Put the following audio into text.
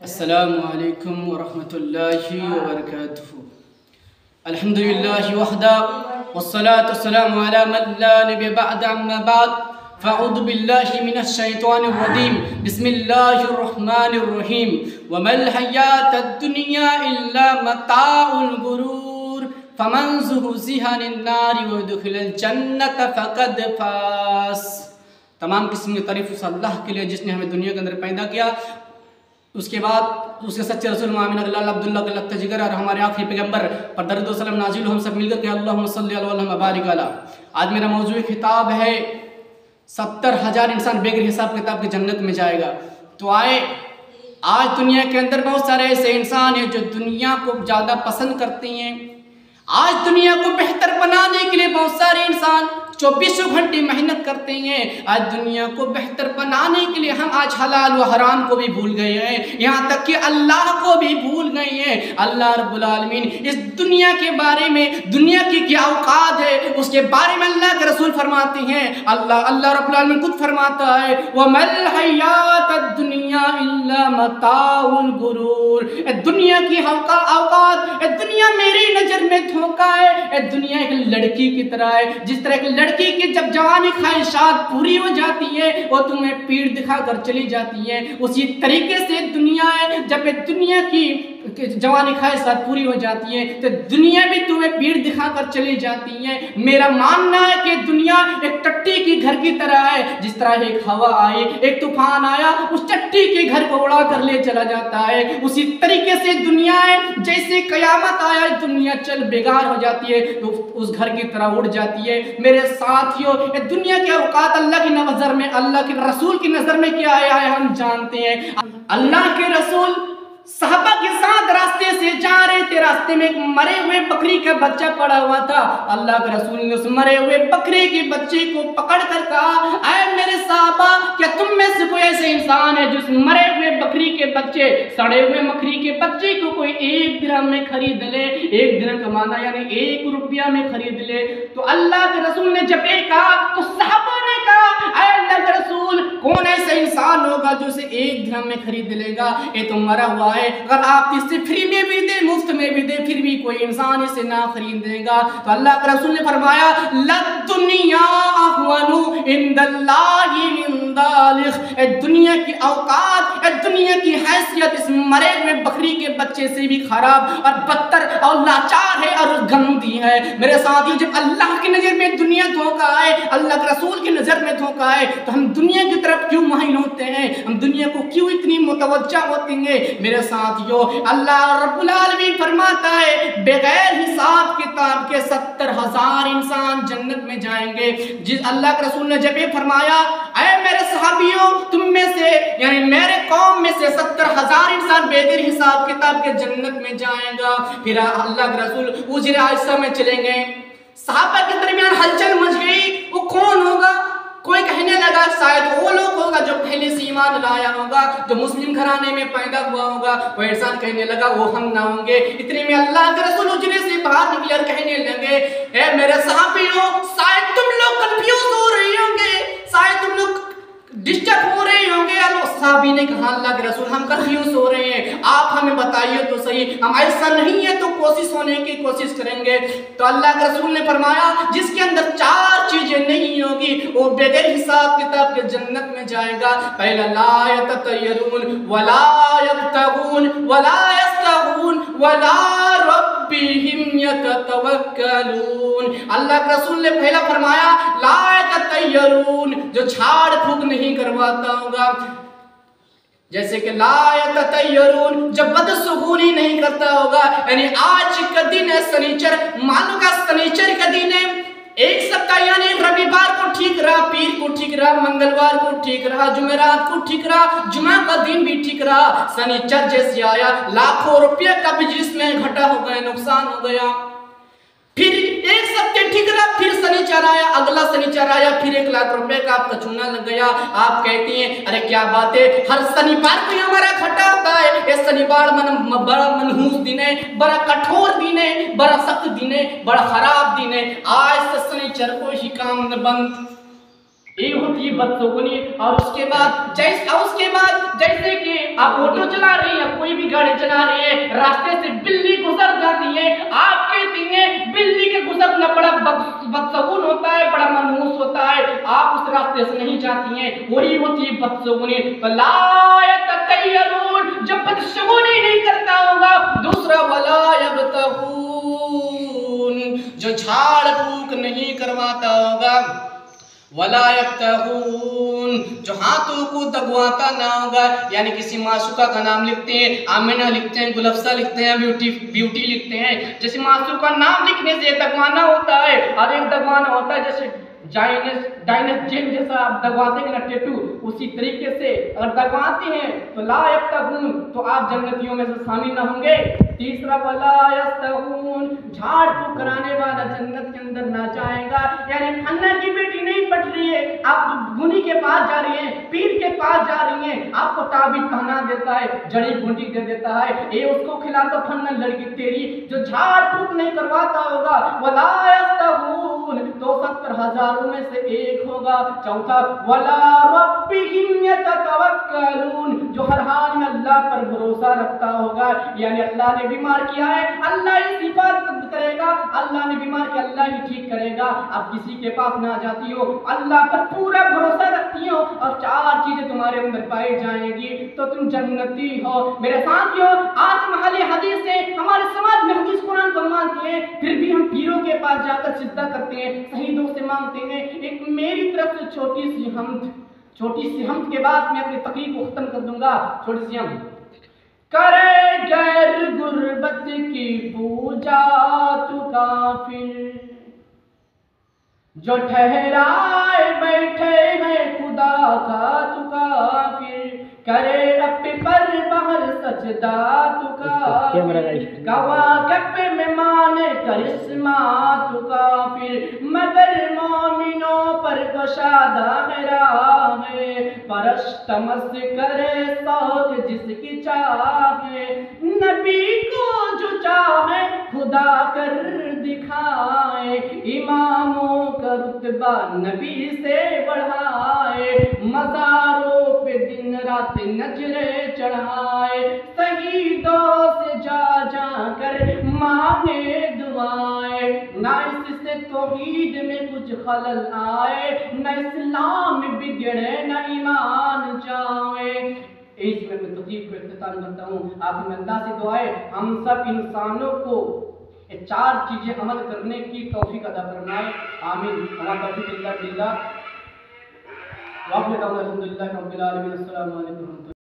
अस्सलामु अलैकुम वरहमतुल्लाहि वबरकातुहू। अल्हम्दुलिल्लाहि वहदा वस्सलातु वस्सलामु अला मन ला नबिय्य बअद अम्मा बाद फ़अऊज़ु बिल्लाहि मिनश शैतानिर रजीम बिस्मिल्लाहिर रहमानिर रहीम वमल हयातुद दुनिया इल्ला मताउल गुरूर फमन ज़ुहज़िहा अनिन नारि वउदखिलल जन्नत फ़क़द फ़ाज़। तमाम किस्म की तारीफ़ उस अल्लाह के लिए जिसने हमें दुनिया के अंदर पैदा किया, उसके बाद उसके सच्चे रसूल मोमिन अब्दुल्लाह जिगर और हमारे आखिरी पैगंबर पर दरूद व सलाम नाज़िल हो, हम सब मिलकर के अल्लाहुम्मा सल्ली अला व बारिक अला। आज मेरा मौजूद खिताब है 70,000 इंसान बेगर हिसाब किताब की जन्नत में जाएगा। तो आए, आज दुनिया के अंदर बहुत सारे ऐसे इंसान हैं जो दुनिया को ज़्यादा पसंद करते हैं। आज दुनिया को बेहतर बनाने के लिए बहुत सारे इंसान 24 घंटे मेहनत करते हैं। आज दुनिया को बेहतर बनाने के लिए हम आज हलाल व हराम को भी भूल गए हैं, यहाँ तक कि अल्लाह को भी भूल गए हैं। अल्लाह रब्बुल आलमीन इस दुनिया के बारे में, दुनिया की क्या औकात है, उसके बारे में अल्लाह के रसूल फरमाते हैं। अल्लाह रब्बुल आलमीन खुद फरमाता है वमल हयातुद दुनिया इल्ला मताउल गुरूर। दुनिया की औकात, दुनिया मेरी नजर में धोखा है। दुनिया एक लड़की की तरह है, जिस तरह एक लड़की की जब जवानी ख्वाहिशात पूरी हो जाती है वो तुम्हें पीठ दिखाकर चली जाती है, उसी तरीके से दुनिया है। जब दुनिया की जवानी ख्वाहिशात पूरी हो जाती है तो दुनिया भी तुम्हें पीठ दिखाकर चली जाती है। मेरा मानना है कि दुनिया एक टट्टी की घर की तरह है। जिस तरह एक हवा आई, एक तूफान आया, उस टट्टी के घर को उड़ा कर ले चला जाता है, उसी तरीके से दुनिया है। जैसे कयामत आया दुनिया चल बेकार हो जाती है तो उस घर की तरह उड़ जाती है। मेरे साथियों, दुनिया के औकात अल्लाह की नजर में, अल्लाह के रसूल की नजर में क्या आया है हम जानते हैं। अल्लाह के रसूल साहबा के साथ रास्ते से जा रहे थे, रास्ते में एक मरे हुए बकरी का बच्चा पड़ा हुआ था। अल्लाह के रसूल ने उस मरे हुए बकरी के बच्चे को पकड़ कर कहा, ऐ मेरे साहबा, क्या तुम में से कोई ऐसे इंसान है जिस मरे हुए बकरी के बच्चे, सड़े हुए बकरी के बच्चे को कोई 1 दिरहम में खरीद ले? 1 दिरहम कमाना यानी 1 रुपया में खरीद ले। तो अल्लाह के रसूल ने जब ये कहा तो साहबा ने कहा, ऐ अल्लाह के रसूल, कौन ऐसा इंसान होगा जो उसे 1 दिरहम में खरीद लेगा? ये तो मरा हुआ है, अगर आप इसे फ्री में भी दे, मुफ्त में भी दे, फिर भी कोई इंसान इसे ना खरीदेगा। तो अल्लाह के रसूल ने फरमाया लद्दुनिया अहवनु इंदल्लाहि मिन दालिक। दुनिया की औकात, दुनिया की हैसियत इस मरे हुए बकरी के बच्चे से भी खराब और बदतर और लाचार है और गंदी है। मेरे साथियों, जब अल्लाह की नजर में दुनिया धोखा है, अल्लाह के रसूल की नजर में धोखा है, तो हम दुनिया की तरफ क्यों माहिल होते हैं? हम दुनिया को क्यों इतनी मुतवज्जा होते हैं? मेरे साथियों, अल्लाह रब्बुल आलमीन फरमाता है बगैर हिसाब किताब के 70,000 इंसान जन्नत में जाएंगे। जिस अल्लाह के रसूल ने जब ये फरमाया, ऐ मेरे सहाबियों, तुम में से यानी मेरे कौम में से 70,000 इंसान बेगर हिसाब किताब के जन्नत में जाएगा। फिर अल्लाह के रसूल उजरे आयशा में चलेंगे। सहाबा के दरमियान हलचल मच गई, वो कौन होगा? कोई कहने लगा शायद वो लोग होगा जो पहले से ईमान लाया होगा, जो मुस्लिम घराने में पैदा हुआ होगा। कोई इंसान कहने लगा वो हम ना होंगे। इतने में अल्लाह के रसूल उजरे से बाहर निकले और कहने लगे, ए मेरे सहाबियों, शायद तुम लोग कंफ्यूज हो रहे होंगे, शायद तुम लोग डिस्टर्ब हो रहे होंगे। साहबी ने कहा अल्लाह के रसूल, हम कंफ्यूज हो रहे हैं, आप हमें बताइए तो सही, हम ऐसा नहीं है तो कोशिश होने की कोशिश करेंगे। तो अल्लाह के रसूल ने फरमाया जिसके अंदर 4 चीजें नहीं होगी वो बगैर हिसाब किताब के जन्नत में जाएगा। पहला ला यततयरून वला यब्तगून वला यस्तगून वला रब्बिहिम यततवक्कलून। अल्लाह के रसूल ने पहला फरमाया ला यततयरून, जो झाड़ फूक नहीं करवाता होगा, जैसे कि ला यततयरून, जब बदसुगूनी नहीं करता होगा। यानी आज का दिन है शनिचर, मानो का शनिचर का दिन है, एक सप्ताह यानी रविवार को ठीक रहा, पीर को ठीक रहा, मंगलवार को ठीक रहा, जुमेरात को ठीक रहा, जुमा का दिन भी ठीक रहा। शनिचर जैसे आया लाखों रुपये का बिजनेस में घाटा हो गया, नुकसान हो गया। फिर एक सप्ताह ठीक रहा, फिर शनिचर आया, अगला शनिचर आया, फिर 1 लाख रुपए का आपका चूना लग गया। आप कहते हैं अरे क्या बात है, हर शनिवार को हमारा घाटा होता है। ये शनिवार बड़ा मनहूस दिन है, बड़ा कठोर दिन है, बड़ा सख्त दिन है, बड़ा खराब दिन है। आज से शनिचर को ही काम बंद। ये होती है बदसुगुनी। और उसके बाद जैसे कि आप ऑटो चला रही हैं, कोई भी गाड़ी चला रही है, रास्ते से बिल्ली गुजर जाती है, आप कहती हैं बिल्ली के गुजरना बड़ा बदसुगुन होता है, बड़ा मनहूस होता है, आप उस रास्ते से नहीं जाती हैं, वही होती है बदसुगुनी। तो ला यततय्यरून, जब बदसुगुनी नहीं करता होगा। दूसरा वला यब्तगून, जो झाड़ फूक नहीं करवाता होगा। वला यफ्तहून, जो हाथों को दगवाता ना होगा, यानी किसी माशूका का नाम लिखते हैं, आमिना लिखते हैं, गुलफ्सा लिखते हैं, ब्यूटी लिखते हैं। जैसे माशूका का नाम लिखने से दगवाना होता है, और एक दगवाना होता है जैसे डाइनस जेन जैसा आप दगवाते हैं ना टैटू, उसी तरीके से अगर दगवाते हैं तो ला यफ्तहून, तो आप जन्नतियों में से शामिल न होंगे। तीसरा वला यफ्तहून, झाड़ फूक कराने वाला जन्नत के अंदर ना जाएगा। यानी फन्ना की बेटी नहीं पट रही है, आप गुनी के पास जा रही हैं, पीर के पास जा रही हैं, आपको ताबीज पहना देता है, जड़ी बूटी दे देता है, ये उसको खिला दो फन्ना लड़की तेरी। जो झाड़ फूक नहीं करवाता होगा वला यफ्तहून, तो 70,000 में से एक होगा। चौथा वला रब्बिहिम यततवक्कलून, जो हर हाल में अल्लाह पर भरोसा रखता होगा। यानी अल्लाह ने बीमार किया है, अल्लाह ही शिफा करेगा, अल्लाह ने बीमार किया, अल्लाह ही ठीक करेगा। आप किसी के पास ना जाती हो, अल्लाह पर पूरा भरोसा रखती हो, और 4 चीजें तुम्हारे अंदर पाई जाएंगी, तो तुम जन्नती हो। मेरे साथियों, आज हम अहले हदीस से हमारे समाज में हदीस कुरान को मानते हैं, फिर भी हम पीरों के पास जाकर सिजदा करते हैं, शहीदों से मांगते हैं। एक मेरी तरफ से छोटी सी हमद के बाद मैं अपनी तकरीर को खत्म कर दूंगा। छोटी सी हमद। करे गैर गुर्बत की पूजा तू काफिर, जो ठहराए बैठे हैं खुदा का तू काफिर, करे रब पर बहर सजदा तू काफिर, कवाकब में माने करिश्मा तू काफिर, मगर मोमिनों पर कुशादा है, परस्तमस करे शौक जिसकी चाहे, नबी को जो चाहे खुदा कर दिखाए, इमामों का रुतबा नबी से बढ़ाए, मज़ारों पे दिन रात नजरे चढ़ाए, शहीदों से जा कर मांगे दुआएं, ना इससे तौहीद में कुछ खलल आए, न इस्लाम बिगड़े न ईमान जाए। इसमें मैं तकरीर को इख्तिताम करता हूँ। आखिर में अल्लाह से दुआ है हम सब इंसानों को ये 4 चीजें अमल करने की तौफीक अता फरमाए। आमीन। हमारा तौफीक बिल्लाह। वाक़िअतन अल्हम्दुलिल्लाह रब्बिल आलमीन। अस्सलामु अलैकुम।